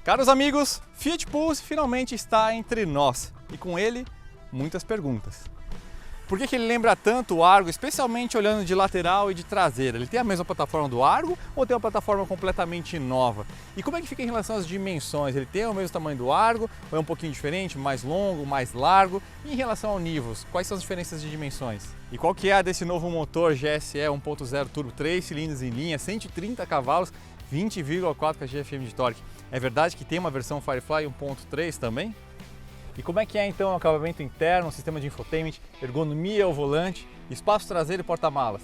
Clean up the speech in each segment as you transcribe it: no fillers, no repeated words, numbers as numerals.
Caros amigos, Fiat Pulse finalmente está entre nós e com ele muitas perguntas. Por que ele lembra tanto o Argo, especialmente olhando de lateral e de traseira? Ele tem a mesma plataforma do Argo ou tem uma plataforma completamente nova? E como é que fica em relação às dimensões? Ele tem o mesmo tamanho do Argo ou é um pouquinho diferente, mais longo, mais largo? E em relação ao Nivus, quais são as diferenças de dimensões? E qual que é a desse novo motor GSE 1.0 turbo 3 cilindros em linha, 130 cavalos, 20,4 kgfm de torque? É verdade que tem uma versão Firefly 1.3 também? E como é que é então o acabamento interno, o sistema de infotainment, ergonomia ao volante, espaço traseiro e porta-malas?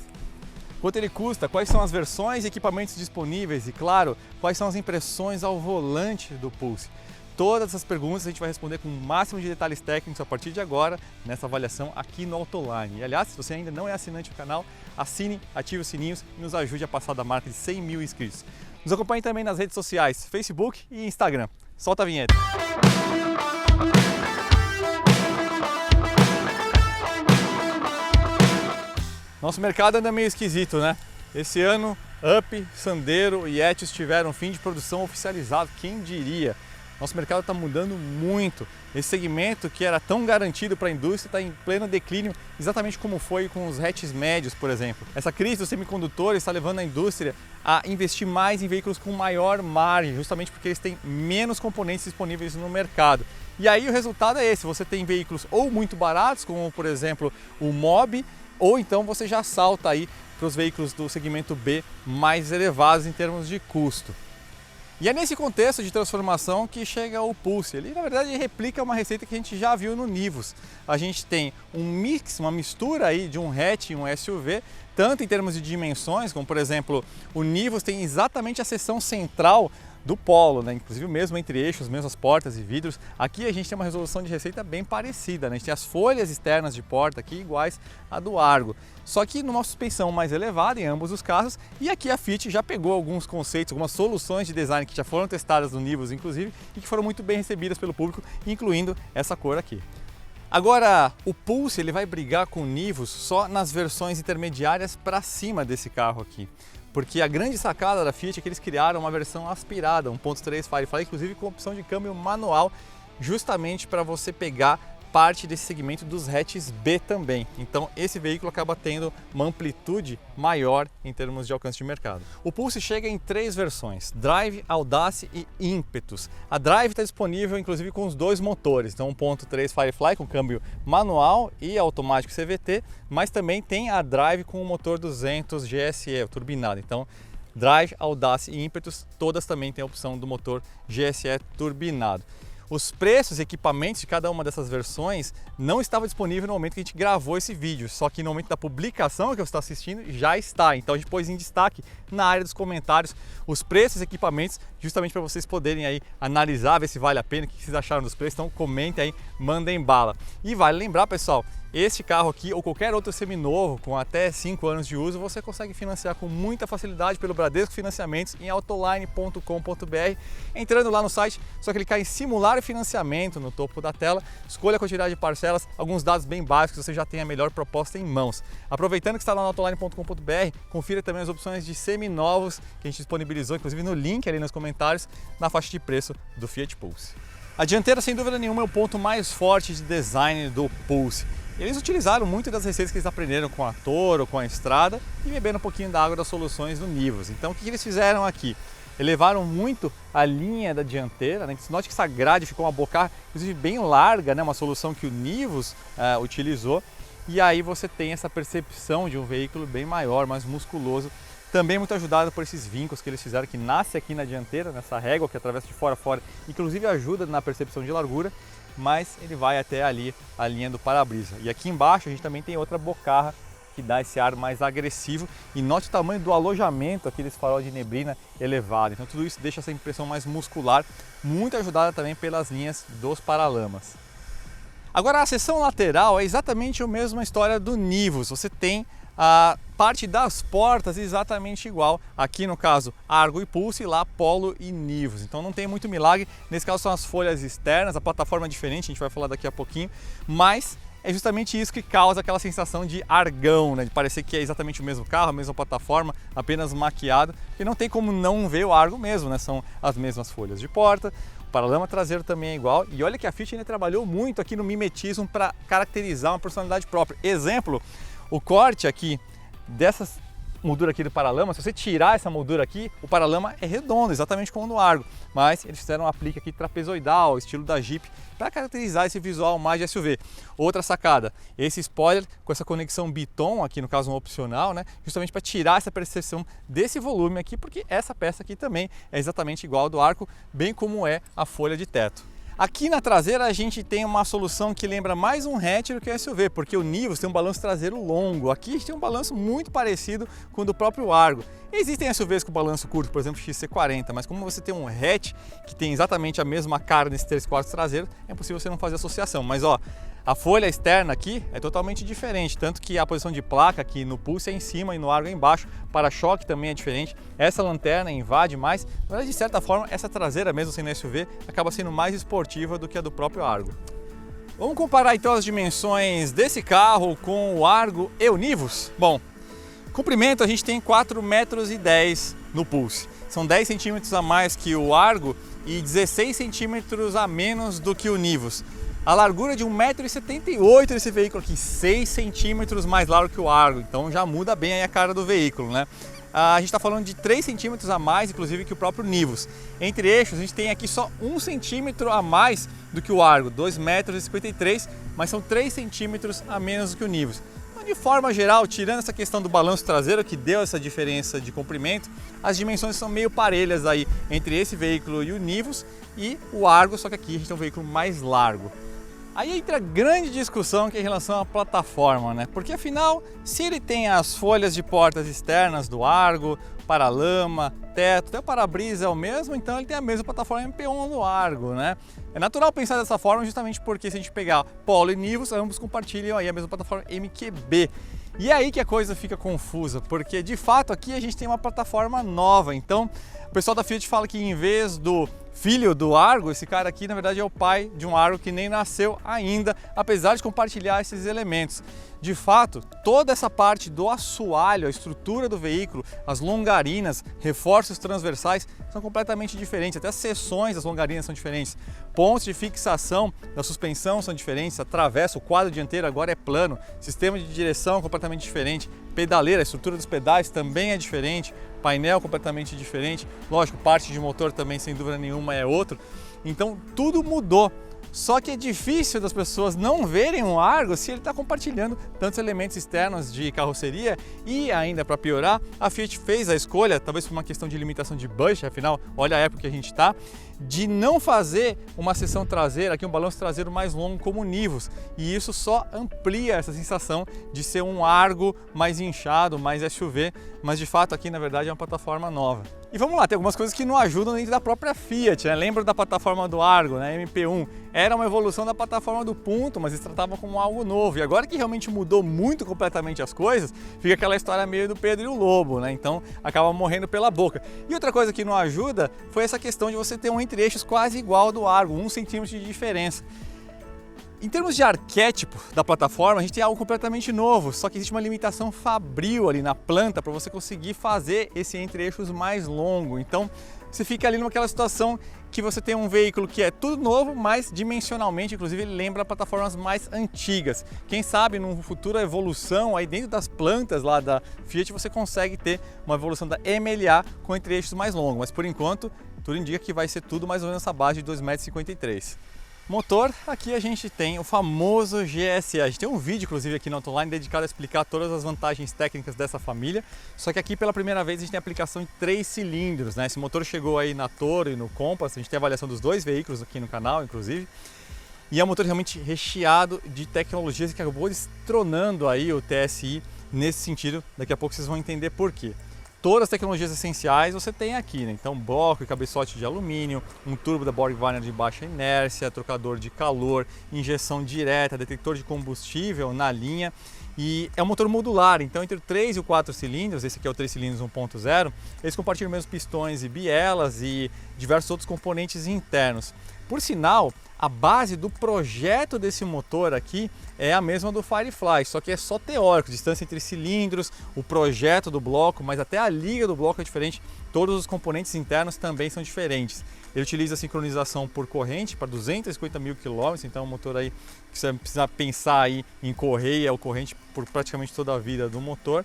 Quanto ele custa? Quais são as versões e equipamentos disponíveis? E claro, quais são as impressões ao volante do Pulse? Todas essas perguntas a gente vai responder com o máximo de detalhes técnicos a partir de agora, nessa avaliação aqui no Autoline. E aliás, se você ainda não é assinante do canal, assine, ative os sininhos e nos ajude a passar da marca de 100 mil inscritos. Nos acompanhe também nas redes sociais, Facebook e Instagram. Solta a vinheta! Nosso mercado anda meio esquisito, né? Esse ano, Up, Sandero e Etios tiveram fim de produção oficializado, quem diria? Nosso mercado está mudando muito. Esse segmento que era tão garantido para a indústria está em pleno declínio, exatamente como foi com os hatches médios, por exemplo. Essa crise dos semicondutores está levando a indústria a investir mais em veículos com maior margem, justamente porque eles têm menos componentes disponíveis no mercado. E aí o resultado é esse, você tem veículos ou muito baratos, como por exemplo o Mobi, ou então você já salta aí para os veículos do segmento B mais elevados em termos de custo. E é nesse contexto de transformação que chega o Pulse. Ele, na verdade, replica uma receita que a gente já viu no Nivus. A gente tem um mix, uma mistura aí de um hatch e um SUV, tanto em termos de dimensões, como por exemplo, o Nivus tem exatamente a seção central do Polo, né? Inclusive mesmo entre eixos, mesmas portas e vidros. Aqui a gente tem uma resolução de receita bem parecida, né? A gente tem as folhas externas de porta aqui iguais à do Argo, só que numa suspensão mais elevada em ambos os carros. E aqui a Fiat já pegou alguns conceitos, algumas soluções de design que já foram testadas no Nivus inclusive e que foram muito bem recebidas pelo público, incluindo essa cor aqui. Agora, o Pulse ele vai brigar com o Nivus só nas versões intermediárias para cima desse carro aqui. Porque a grande sacada da Fiat é que eles criaram uma versão aspirada, 1.3 Firefly, inclusive com opção de câmbio manual, justamente para você pegar parte desse segmento dos hatches B também. Então esse veículo acaba tendo uma amplitude maior em termos de alcance de mercado. O Pulse chega em três versões, Drive, Audace e Impetus. A Drive está disponível inclusive com os dois motores, então 1.3 Firefly com câmbio manual e automático CVT, mas também tem a Drive com o motor 200 GSE, o turbinado. Então Drive, Audace e Impetus, todas também têm a opção do motor GSE turbinado. Os preços e equipamentos de cada uma dessas versões não estava disponível no momento que a gente gravou esse vídeo, só que no momento da publicação que você está assistindo já está. Então a gente pôs em destaque na área dos comentários os preços e equipamentos, justamente para vocês poderem aí analisar, ver se vale a pena, o que vocês acharam dos preços. Então comentem aí, mandem bala. E vale lembrar, pessoal, este carro aqui ou qualquer outro seminovo com até 5 anos de uso, você consegue financiar com muita facilidade pelo Bradesco Financiamentos em autoline.com.br. Entrando lá no site, só clicar em simular financiamento no topo da tela, escolha a quantidade de parcelas, alguns dados bem básicos, você já tem a melhor proposta em mãos. Aproveitando que está lá no autoline.com.br, confira também as opções de seminovos que a gente disponibilizou, inclusive no link ali nos comentários, na faixa de preço do Fiat Pulse. A dianteira, sem dúvida nenhuma, é o ponto mais forte de design do Pulse. Eles utilizaram muito das receitas que eles aprenderam com a Toro, com a Estrada e beberam um pouquinho da água das soluções do Nivus. Então o que eles fizeram aqui? Elevaram muito a linha da dianteira, né? Note que essa grade ficou uma boca, inclusive bem larga, né? Uma solução que o Nivus utilizou. E aí você tem essa percepção de um veículo bem maior, mais musculoso. Também muito ajudado por esses vincos que eles fizeram, que nasce aqui na dianteira, nessa régua que atravessa de fora a fora, inclusive ajuda na percepção de largura, mas ele vai até ali a linha do para-brisa. E aqui embaixo a gente também tem outra bocarra que dá esse ar mais agressivo, e note o tamanho do alojamento aqui desse farol de neblina elevado. Então tudo isso deixa essa impressão mais muscular, muito ajudada também pelas linhas dos paralamas. Agora a seção lateral é exatamente a mesma história do Nivus. Você tem a parte das portas exatamente igual, aqui no caso Argo e Pulse, e lá Polo e Nivus. Então não tem muito milagre, nesse caso são as folhas externas, a plataforma é diferente, a gente vai falar daqui a pouquinho, mas é justamente isso que causa aquela sensação de argão, né? De parecer que é exatamente o mesmo carro, a mesma plataforma, apenas maquiado, e não tem como não ver o Argo mesmo, né? São as mesmas folhas de porta, o paralama traseiro também é igual, e olha que a Fiat ainda trabalhou muito aqui no mimetismo para caracterizar uma personalidade própria. Exemplo, o corte aqui dessas moldura aqui do paralama, se você tirar essa moldura aqui, o paralama é redondo, exatamente como no Argo, mas eles fizeram um aplique aqui trapezoidal, estilo da Jeep, para caracterizar esse visual mais de SUV. Outra sacada, esse spoiler com essa conexão biton, aqui no caso um opcional, né, justamente para tirar essa percepção desse volume aqui, porque essa peça aqui também é exatamente igual ao do Argo, bem como é a folha de teto. Aqui na traseira a gente tem uma solução que lembra mais um hatch do que o SUV, porque o Nivus tem um balanço traseiro longo, aqui a gente tem um balanço muito parecido com o do próprio Argo. Existem SUVs com balanço curto, por exemplo, XC40, mas como você tem um hatch que tem exatamente a mesma cara nesse 3/4 traseiro, é impossível você não fazer associação. Mas ó, a folha externa aqui é totalmente diferente, tanto que a posição de placa aqui no Pulse é em cima e no Argo é embaixo, para-choque também é diferente, essa lanterna invade mais, mas de certa forma essa traseira, mesmo sendo SUV, acaba sendo mais esportiva do que a do próprio Argo. Vamos comparar então as dimensões desse carro com o Argo e o Nivus? Bom, comprimento a gente tem 4,10 metros no Pulse, são 10 centímetros a mais que o Argo e 16 centímetros a menos do que o Nivus. A largura de 1,78 m desse veículo aqui, 6 centímetros mais largo que o Argo, então já muda bem aí a cara do veículo, né? A gente está falando de 3 centímetros a mais, inclusive, que o próprio Nivus. Entre eixos, a gente tem aqui só 1 centímetro a mais do que o Argo, 2,53 m, mas são 3 centímetros a menos do que o Nivus. Então, de forma geral, tirando essa questão do balanço traseiro, que deu essa diferença de comprimento, as dimensões são meio parelhas aí entre esse veículo e o Nivus e o Argo, só que aqui a gente tem um veículo mais largo. Aí entra a grande discussão que é em relação à plataforma, né? Porque afinal, se ele tem as folhas de portas externas do Argo, paralama, teto, até o para-brisa é o mesmo, então ele tem a mesma plataforma MP1 do Argo, né? É natural pensar dessa forma justamente porque se a gente pegar Polo e Nivus, ambos compartilham aí a mesma plataforma MQB. E é aí que a coisa fica confusa, porque de fato aqui a gente tem uma plataforma nova, então o pessoal da Fiat fala que em vez do filho do Argo, esse cara aqui na verdade é o pai de um Argo que nem nasceu ainda, apesar de compartilhar esses elementos. De fato, toda essa parte do assoalho, a estrutura do veículo, as longarinas, reforços transversais são completamente diferentes, até as seções das longarinas são diferentes. Pontos de fixação da suspensão são diferentes, a travessa, o quadro dianteiro agora é plano, sistema de direção completamente diferente, pedaleira, a estrutura dos pedais também é diferente, painel completamente diferente, lógico, parte de motor também sem dúvida nenhuma é outro, então tudo mudou. Só que é difícil das pessoas não verem um Argo se ele está compartilhando tantos elementos externos de carroceria e ainda para piorar, a Fiat fez a escolha, talvez por uma questão de limitação de budget, afinal, olha a época que a gente está, de não fazer uma seção traseira, aqui um balanço traseiro mais longo como o Nivus, e isso só amplia essa sensação de ser um Argo mais inchado, mais SUV, mas de fato aqui na verdade é uma plataforma nova. E vamos lá, tem algumas coisas que não ajudam dentro da própria Fiat, né? Lembra da plataforma do Argo, né? MP1, era uma evolução da plataforma do Punto, mas eles tratavam como algo novo, e agora que realmente mudou muito completamente as coisas, fica aquela história meio do Pedro e o Lobo, né? Então acaba morrendo pela boca. E outra coisa que não ajuda foi essa questão de você ter um entre-eixos quase igual ao do Argo, 1 centímetro de diferença. Em termos de arquétipo da plataforma, a gente tem algo completamente novo, só que existe uma limitação fabril ali na planta para você conseguir fazer esse entre-eixos mais longo. Então você fica ali naquela situação que você tem um veículo que é tudo novo, mas dimensionalmente, inclusive, ele lembra plataformas mais antigas. Quem sabe, numa futura evolução aí dentro das plantas lá da Fiat, você consegue ter uma evolução da MLA com entre-eixos mais longos, mas por enquanto, tudo indica que vai ser tudo mais ou menos essa base de 2,53 m. Motor, aqui a gente tem o famoso GSE. A gente tem um vídeo, inclusive, aqui no Autoline dedicado a explicar todas as vantagens técnicas dessa família. Só que aqui, pela primeira vez, a gente tem aplicação em 3 cilindros, né? Esse motor chegou aí na Toro e no Compass. A gente tem a avaliação dos dois veículos aqui no canal, inclusive. E é um motor realmente recheado de tecnologias que acabou destronando aí o TSI nesse sentido. Daqui a pouco vocês vão entender por quê. Todas as tecnologias essenciais você tem aqui, né? Então bloco e cabeçote de alumínio, um turbo da Borg-Warner de baixa inércia, trocador de calor, injeção direta, detector de combustível na linha, e é um motor modular, então entre o 3 e o 4 cilindros, esse aqui é o 3 cilindros 1.0, eles compartilham mesmo pistões e bielas e diversos outros componentes internos. Por sinal, A base do projeto desse motor aqui é a mesma do Firefly, só que é só teórico, distância entre cilindros, o projeto do bloco, mas até a liga do bloco é diferente, todos os componentes internos também são diferentes. Ele utiliza sincronização por corrente para 250 mil quilômetros, então é um motor aí que você precisa pensar aí em correr, é o corrente por praticamente toda a vida do motor.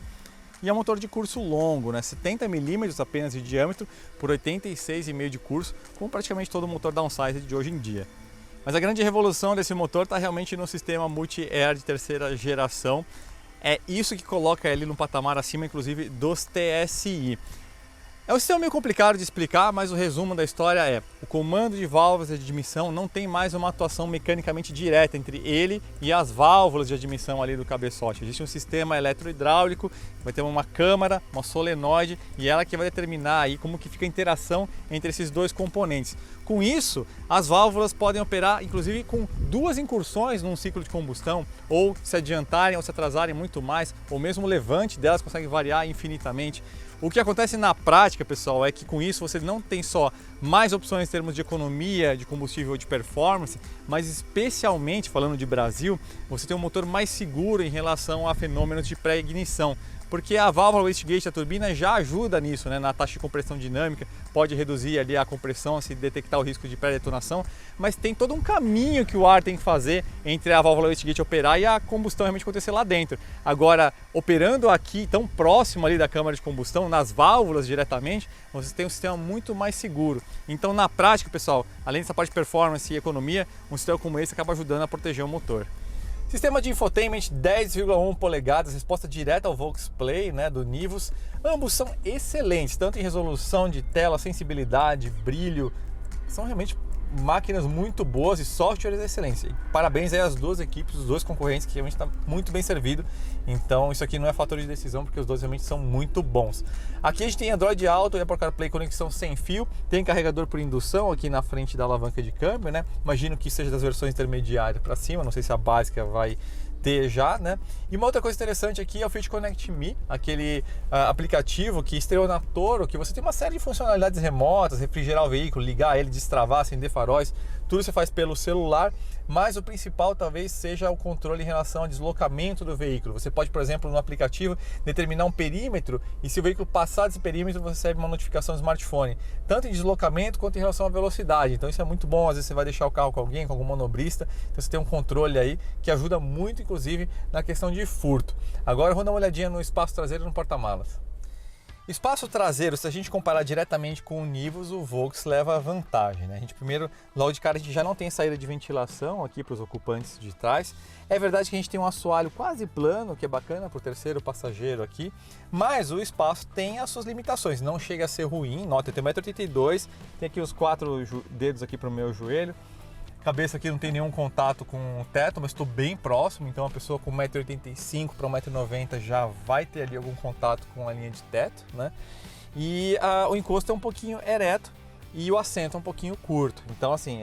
E é um motor de curso longo, né? 70 milímetros apenas de diâmetro por 86,5 de curso, como praticamente todo motor downsize de hoje em dia. Mas a grande revolução desse motor está realmente no sistema multi-air de terceira geração. É isso que coloca ele no patamar acima, inclusive, dos TSI. É um sistema meio complicado de explicar, mas o resumo da história é: o comando de válvulas de admissão não tem mais uma atuação mecanicamente direta entre ele e as válvulas de admissão ali do cabeçote. Existe um sistema eletrohidráulico, vai ter uma câmara, uma solenoide, e ela que vai determinar aí como que fica a interação entre esses dois componentes. Com isso, as válvulas podem operar inclusive com duas incursões num ciclo de combustão, ou se adiantarem ou se atrasarem muito mais, ou mesmo o levante delas consegue variar infinitamente. O que acontece na prática, pessoal, é que com isso você não tem só mais opções em termos de economia, de combustível, de performance, mas especialmente falando de Brasil, você tem um motor mais seguro em relação a fenômenos de pré-ignição. Porque a válvula wastegate da turbina já ajuda nisso, né? Na taxa de compressão dinâmica, pode reduzir ali a compressão se detectar o risco de pré-detonação, mas tem todo um caminho que o ar tem que fazer entre a válvula wastegate operar e a combustão realmente acontecer lá dentro. Agora, operando aqui tão próximo ali da câmara de combustão, nas válvulas diretamente, você tem um sistema muito mais seguro. Então, na prática, pessoal, além dessa parte de performance e economia, um sistema como esse acaba ajudando a proteger o motor. Sistema de infotainment 10,1 polegadas, resposta direta ao Vox Play, né, do Nivus. Ambos são excelentes, tanto em resolução de tela, sensibilidade, brilho. São realmente máquinas muito boas e softwares excelentes. E parabéns aí às duas equipes, os dois concorrentes, que realmente está muito bem servido. Então isso aqui não é fator de decisão, porque os dois realmente são muito bons. Aqui a gente tem Android Auto e Apple CarPlay, conexão sem fio. Tem carregador por indução aqui na frente da alavanca de câmbio, né? Imagino que seja das versões intermediárias para cima, não sei se a básica vai ter já, né? E uma outra coisa interessante aqui é o Fit Connect Me, aquele aplicativo que estreou na Toro, que você tem uma série de funcionalidades remotas, refrigerar o veículo, ligar ele, destravar, acender faróis, tudo você faz pelo celular, mas o principal talvez seja o controle em relação ao deslocamento do veículo. Você pode, por exemplo, no aplicativo determinar um perímetro, e se o veículo passar desse perímetro, você recebe uma notificação no smartphone, tanto em deslocamento quanto em relação à velocidade. Então isso é muito bom, às vezes você vai deixar o carro com alguém, com algum manobrista, então você tem um controle aí que ajuda muito, inclusive, na questão de furto. Agora vamos dar uma olhadinha no espaço traseiro e no porta-malas. Espaço traseiro, se a gente comparar diretamente com o Nivus, o Vox leva vantagem, né? A gente primeiro, logo de cara, a gente já não tem saída de ventilação aqui para os ocupantes de trás. É verdade que a gente tem um assoalho quase plano, que é bacana para o terceiro passageiro aqui, mas o espaço tem as suas limitações, não chega a ser ruim. Nota, eu tenho 1,82 m, tem aqui os 4 dedos aqui para o meu joelho. Cabeça aqui não tem nenhum contato com o teto, mas estou bem próximo, então uma pessoa com 1,85 m para 1,90 m já vai ter ali algum contato com a linha de teto, né? E o encosto é um pouquinho ereto e o assento é um pouquinho curto. Então assim,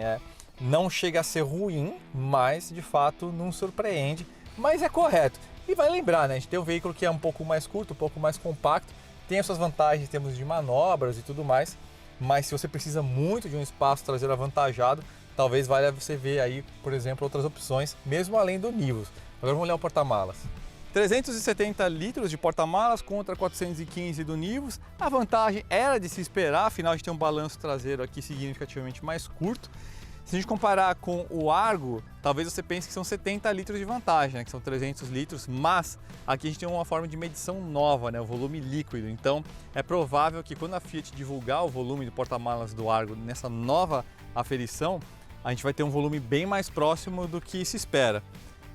não chega a ser ruim, mas de fato não surpreende, mas é correto. E vai lembrar, né? A gente tem um veículo que é um pouco mais curto, um pouco mais compacto, tem as suas vantagens em termos de manobras e tudo mais, mas se você precisa muito de um espaço traseiro avantajado, talvez valha você ver aí, por exemplo, outras opções, mesmo além do Nivus. Agora vamos olhar o porta-malas. 370 litros de porta-malas contra 415 do Nivus. A vantagem era de se esperar, afinal a gente tem um balanço traseiro aqui significativamente mais curto. Se a gente comparar com o Argo, talvez você pense que são 70 litros de vantagem, né? Que são 300 litros, mas aqui a gente tem uma forma de medição nova, né? O volume líquido. Então é provável que quando a Fiat divulgar o volume do porta-malas do Argo nessa nova aferição, a gente vai ter um volume bem mais próximo do que se espera.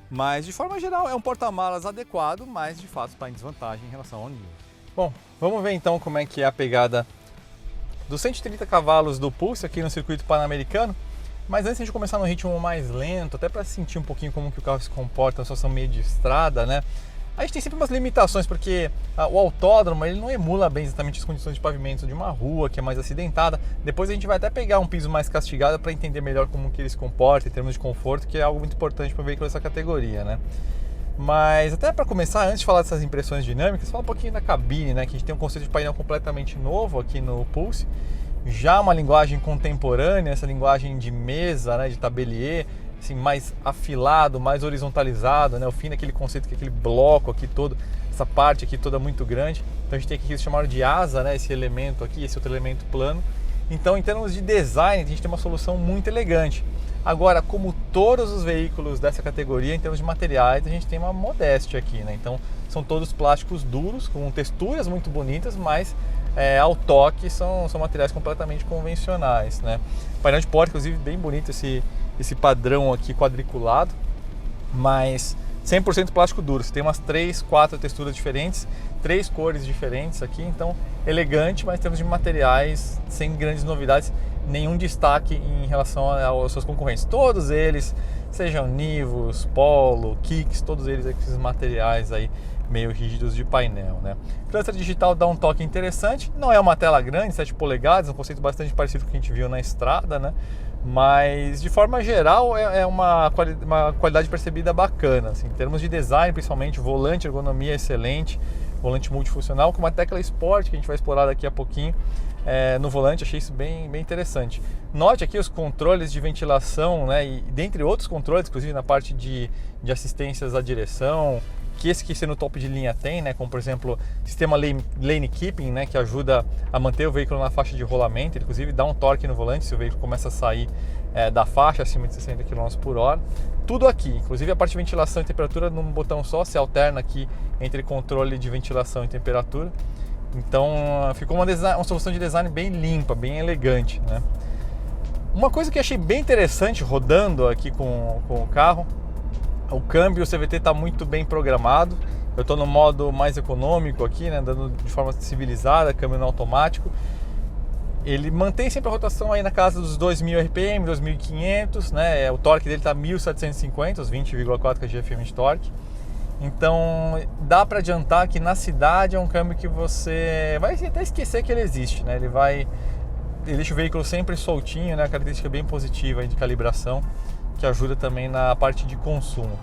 Mas de forma geral é um porta-malas adequado, mas de fato está em desvantagem em relação ao Nivus. Bom, vamos ver então como é que é a pegada dos 130 cavalos do Pulse aqui no circuito pan-americano. Mas antes de começar no ritmo mais lento, até para sentir um pouquinho como que o carro se comporta na situação meio de estrada, né? A gente tem sempre umas limitações, porque o autódromo ele não emula bem exatamente as condições de pavimento de uma rua que é mais acidentada. Depois a gente vai até pegar um piso mais castigado para entender melhor como que ele se comporta em termos de conforto, que é algo muito importante para o veículo dessa categoria, né? Mas até para começar, antes de falar dessas impressões dinâmicas, fala um pouquinho da cabine, né? Que a gente tem um conceito de painel completamente novo aqui no Pulse. já uma linguagem contemporânea, essa linguagem de mesa, né, de tabelier, assim, mais afilado, mais horizontalizado, né, o fim daquele conceito que é aquele bloco aqui todo, essa parte aqui toda muito grande. Então a gente tem aqui o que chamaram de asa, né, esse elemento aqui, esse outro elemento plano. Então, em termos de design, a gente tem uma solução muito elegante. Agora, como todos os veículos dessa categoria, em termos de materiais, a gente tem uma modéstia aqui, né? Então, são todos plásticos duros, com texturas muito bonitas, mas ao toque são materiais completamente convencionais, né? O painel de porta, inclusive, bem bonito esse padrão aqui quadriculado, mas 100% plástico duro. Você tem umas 3, 4 texturas diferentes, 3 cores diferentes aqui, então elegante, mas em termos de materiais, sem grandes novidades, nenhum destaque em relação aos seus concorrentes. Todos eles, sejam Nivus, Polo, Kicks, todos eles esses materiais aí meio rígidos de painel, né? Cluster digital dá um toque interessante, não é uma tela grande, 7 polegadas, um conceito bastante parecido com o que a gente viu na Estrada, né? Mas de forma geral é uma qualidade percebida bacana, assim, em termos de design, principalmente volante, ergonomia excelente, volante multifuncional com uma tecla Sport que a gente vai explorar daqui a pouquinho no volante. Achei isso bem interessante. Note aqui os controles de ventilação, né, e dentre outros controles, inclusive na parte de assistências à direção, que esse que no top de linha tem, né, como por exemplo sistema lane keeping, né, que ajuda a manter o veículo na faixa de rolamento. Ele, inclusive, dá um torque no volante se o veículo começa a sair da faixa acima de 60 km por hora. Tudo aqui, inclusive a parte de ventilação e temperatura num botão só, se alterna aqui entre controle de ventilação e temperatura. Então ficou uma solução de design bem limpa, bem elegante, né? Uma coisa que achei bem interessante rodando aqui com o carro, o câmbio, o CVT está muito bem programado. Eu estou no modo mais econômico aqui, né, andando de forma civilizada, câmbio no automático. Ele mantém sempre a rotação aí na casa dos 2.000 RPM, 2.500, né? O torque dele está 1.750, os 20,4 kgfm de torque. Então dá para adiantar que na cidade é um câmbio que você vai até esquecer que ele existe, né? Ele deixa o veículo sempre soltinho, né? Característica bem positiva aí de calibração, que ajuda também na parte de consumo.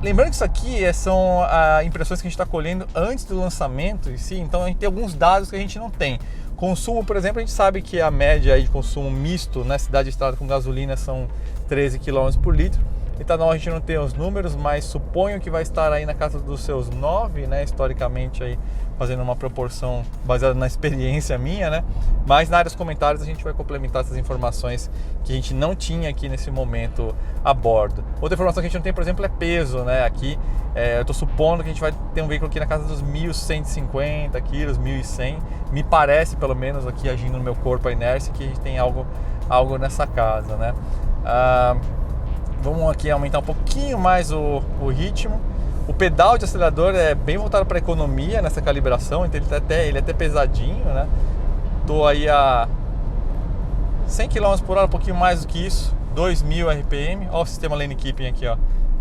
Lembrando que isso aqui são impressões que a gente está colhendo antes do lançamento em si, então a gente tem alguns dados que a gente não tem. Consumo, por exemplo, a gente sabe que a média aí de consumo misto na cidade de estrada com gasolina são 13 km por litro. Etanol a gente não tem os números, mas suponho que vai estar aí na casa dos seus 9, né, historicamente aí, fazendo uma proporção baseada na experiência minha, né? Mas na área dos comentários a gente vai complementar essas informações que a gente não tinha aqui nesse momento a bordo. Outra informação que a gente não tem, por exemplo, é peso, né? Aqui eu estou supondo que a gente vai ter um veículo aqui na casa dos 1.150 quilos, 1.100. Me parece, pelo menos aqui agindo no meu corpo a inércia, que a gente tem algo nessa casa, né? Vamos aqui aumentar um pouquinho mais o ritmo. O pedal de acelerador é bem voltado para a economia nessa calibração, então ele é até pesadinho, né? Estou aí a 100 km por hora, um pouquinho mais do que isso, 2.000 RPM. Olha o sistema lane keeping aqui, ó,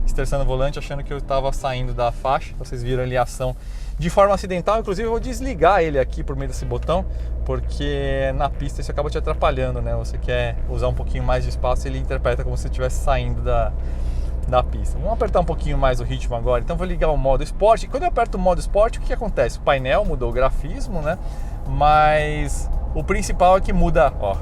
estressando o volante, achando que eu estava saindo da faixa. Vocês viram ali a ação de forma acidental. Inclusive eu vou desligar ele aqui por meio desse botão, porque na pista isso acaba te atrapalhando, né? Você quer usar um pouquinho mais de espaço, ele interpreta como se estivesse saindo da pista. Vamos apertar um pouquinho mais o ritmo agora. Então vou ligar o modo Sport. E quando eu aperto o modo Sport, o que acontece? O painel mudou o grafismo, né? Mas o principal é que muda, ó,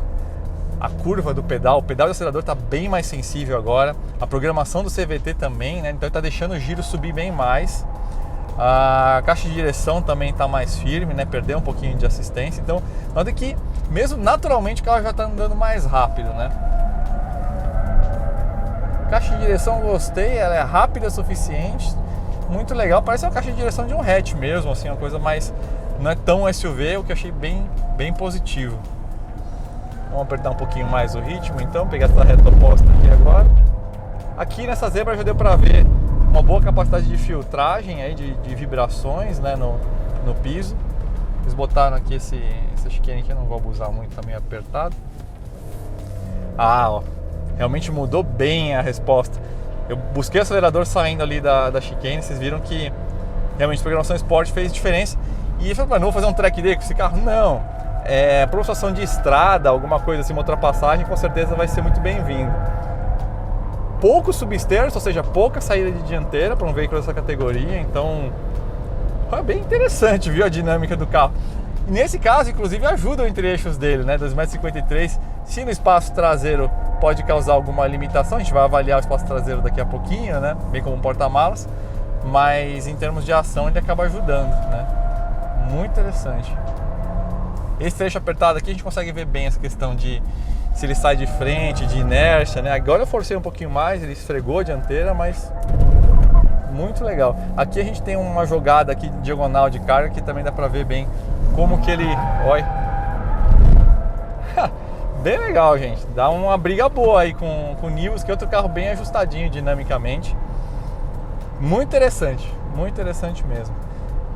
a curva do pedal. O pedal de acelerador está bem mais sensível agora. A programação do CVT também, né? Então está deixando o giro subir bem mais. A caixa de direção também está mais firme, né? Perdeu um pouquinho de assistência. Então, nota que mesmo naturalmente o carro já está andando mais rápido, né? Caixa de direção gostei, ela é rápida o suficiente, muito legal. Parece uma caixa de direção de um hatch mesmo, assim, uma coisa mais, não é tão SUV, o que eu achei bem positivo. Vamos apertar um pouquinho mais o ritmo, então, pegar essa reta oposta aqui agora. Aqui nessa zebra já deu para ver uma boa capacidade de filtragem aí, de vibrações, né, no piso. Eles botaram aqui essa chicane aqui, eu não vou abusar muito, tá meio apertado. Ó, realmente mudou bem a resposta. Eu busquei o acelerador saindo ali da chicane, vocês viram que realmente a programação Sport fez diferença. E eu falei, mas não vou fazer um track day com esse carro? Não. Para uma situação de estrada, alguma coisa assim, uma ultrapassagem, com certeza vai ser muito bem-vindo. Poucos substerços, ou seja, pouca saída de dianteira para um veículo dessa categoria, então é bem interessante, viu, a dinâmica do carro. E nesse caso, inclusive, ajuda o entre-eixos dele, né? 2,53 m. Se no espaço traseiro pode causar alguma limitação, a gente vai avaliar o espaço traseiro daqui a pouquinho, né? Bem como um porta-malas. Mas em termos de ação ele acaba ajudando, né? Muito interessante. Esse trecho apertado aqui a gente consegue ver bem essa questão de se ele sai de frente, de inércia, né? Agora eu forcei um pouquinho mais, ele esfregou a dianteira, mas muito legal. Aqui a gente tem uma jogada aqui diagonal de carga que também dá pra ver bem como que ele... Olha! Bem legal, gente. Dá uma briga boa aí com o Nivus, que é outro carro bem ajustadinho dinamicamente. Muito interessante mesmo.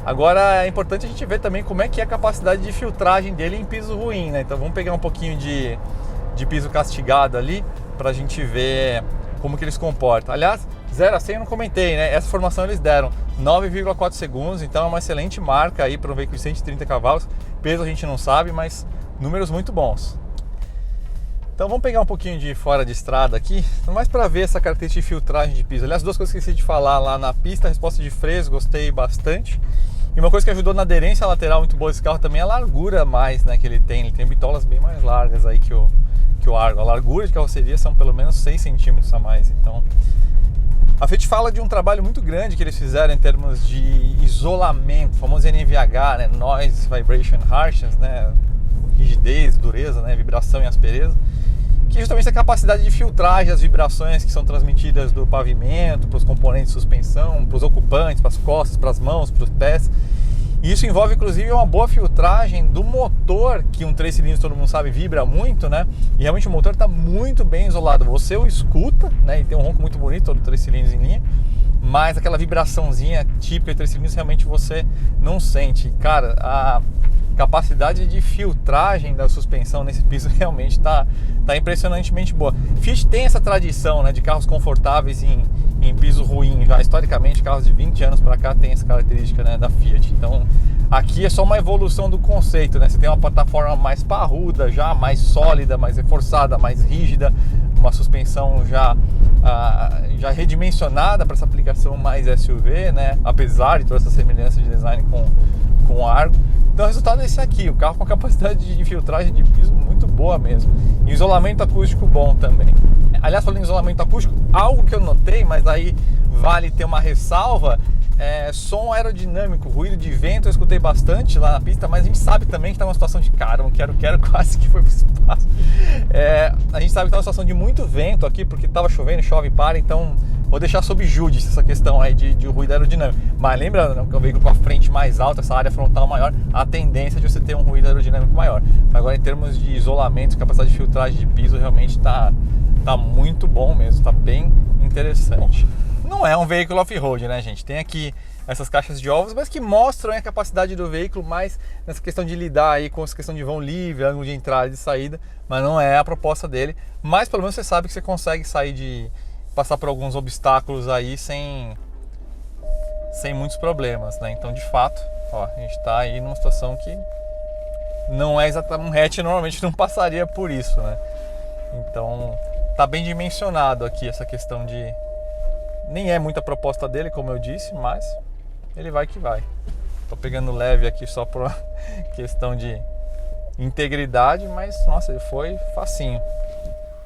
Agora é importante a gente ver também como é que é a capacidade de filtragem dele em piso ruim, né? Então vamos pegar um pouquinho de piso castigado ali pra gente ver como que ele se comporta. Aliás, 0 a 100 eu não comentei, né? Essa formação eles deram 9,4 segundos, então é uma excelente marca aí para um veículo de 130 cavalos. Peso a gente não sabe, mas números muito bons. Então vamos pegar um pouquinho de fora de estrada aqui, mais para ver essa característica de filtragem de piso. Aliás, duas coisas que eu esqueci de falar lá na pista: a resposta de freios, gostei bastante. E uma coisa que ajudou na aderência lateral muito boa desse carro também é a largura mais, né, que ele tem. Ele tem bitolas bem mais largas aí que o Argo. A largura de carroceria são pelo menos 6 centímetros a mais. Então a Fiat fala de um trabalho muito grande que eles fizeram em termos de isolamento, o famoso NVH, né, Noise, Vibration, Harshness, né, rigidez, dureza, né, vibração e aspereza, que justamente é a capacidade de filtragem das vibrações que são transmitidas do pavimento para os componentes de suspensão, para os ocupantes, para as costas, para as mãos, para os pés. E isso envolve inclusive uma boa filtragem do motor, que um 3 cilindros, todo mundo sabe, vibra muito, né? E realmente o motor está muito bem isolado. Você o escuta, né? E tem um ronco muito bonito, todo 3 cilindros em linha, mas aquela vibraçãozinha típica de 3 cilindros realmente você não sente. Cara, a capacidade de filtragem da suspensão nesse piso realmente está impressionantemente boa. Fiat tem essa tradição, né, de carros confortáveis em piso ruim. Já historicamente, carros de 20 anos para cá tem essa característica, né, da Fiat. Então aqui é só uma evolução do conceito, né? Você tem uma plataforma mais parruda, já mais sólida, mais reforçada, mais rígida, uma suspensão já redimensionada para essa aplicação mais SUV, né? Apesar de toda essa semelhança de design com o Argo. Então o resultado é esse aqui, o carro com a capacidade de filtragem de piso muito boa mesmo. E isolamento acústico bom também. Aliás, falando em isolamento acústico, algo que eu notei, mas aí vale ter uma ressalva, som aerodinâmico, ruído de vento eu escutei bastante lá na pista, mas a gente sabe também que está numa situação de caramba, quero quase que foi pro espaço. A gente sabe que está numa situação de muito vento aqui, porque estava chovendo, chove e para, então vou deixar sob júdice essa questão aí de ruído aerodinâmico. Mas lembrando, né, que é um veículo com a frente mais alta, essa área frontal maior, a tendência é de você ter um ruído aerodinâmico maior. Agora, em termos de isolamento, capacidade de filtragem de piso, realmente está muito bom mesmo, está bem interessante. Não é um veículo off-road, né, gente? Tem aqui essas caixas de ovos, mas que mostram a capacidade do veículo mais nessa questão de lidar aí com essa questão de vão livre, ângulo de entrada e de saída, mas não é a proposta dele. Mas pelo menos você sabe que você consegue passar por alguns obstáculos aí sem muitos problemas, né? Então, de fato, ó, a gente está aí numa situação que não é exatamente um hatch, normalmente não passaria por isso, né? Então, tá bem dimensionado aqui essa questão de... Nem é muita proposta dele, como eu disse, mas ele vai que vai. Tô pegando leve aqui só por uma questão de integridade, mas, nossa, ele foi facinho.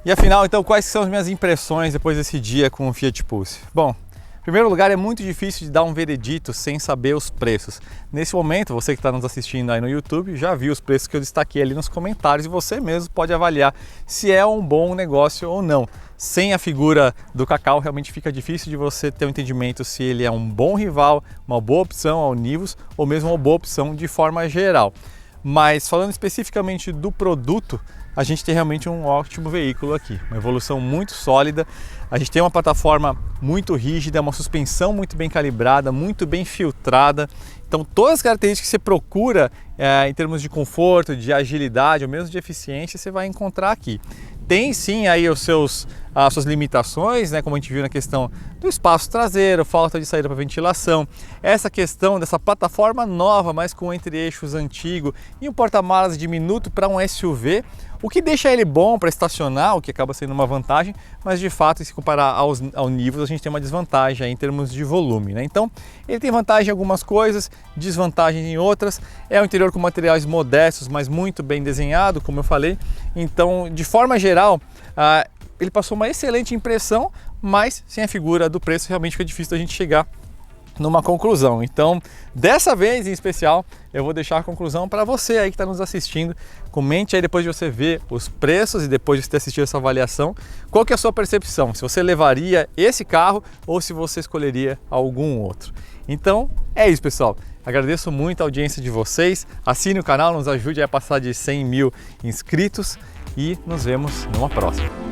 E afinal, então, quais são as minhas impressões depois desse dia com o Fiat Pulse? Bom, em primeiro lugar, é muito difícil de dar um veredito sem saber os preços. Nesse momento, você que está nos assistindo aí no YouTube já viu os preços que eu destaquei ali nos comentários e você mesmo pode avaliar se é um bom negócio ou não. Sem a figura do Cacau, realmente fica difícil de você ter um entendimento se ele é um bom rival, uma boa opção ao Nivus ou mesmo uma boa opção de forma geral. Mas falando especificamente do produto, a gente tem realmente um ótimo veículo aqui, uma evolução muito sólida. A gente tem uma plataforma muito rígida, uma suspensão muito bem calibrada, muito bem filtrada. Então todas as características que você procura em termos de conforto, de agilidade ou mesmo de eficiência, você vai encontrar aqui. Tem sim aí os seus as suas limitações, né, como a gente viu na questão do espaço traseiro, falta de saída para ventilação, essa questão dessa plataforma nova, mas com entre-eixos antigo e um porta-malas diminuto para um SUV, o que deixa ele bom para estacionar, o que acaba sendo uma vantagem, mas de fato, se comparar ao Nivus, a gente tem uma desvantagem aí em termos de volume, né? Então, ele tem vantagem em algumas coisas, desvantagem em outras. É um interior com materiais modestos, mas muito bem desenhado, como eu falei. Então, de forma geral, ele passou uma excelente impressão, mas sem a figura do preço, realmente fica difícil da gente chegar numa conclusão. Então, dessa vez em especial, eu vou deixar a conclusão para você aí que está nos assistindo. Comente aí depois de você ver os preços e depois de você ter assistido essa avaliação, qual que é a sua percepção? Se você levaria esse carro ou se você escolheria algum outro. Então, é isso, pessoal. Agradeço muito a audiência de vocês. Assine o canal, nos ajude a passar de 100 mil inscritos e nos vemos numa próxima.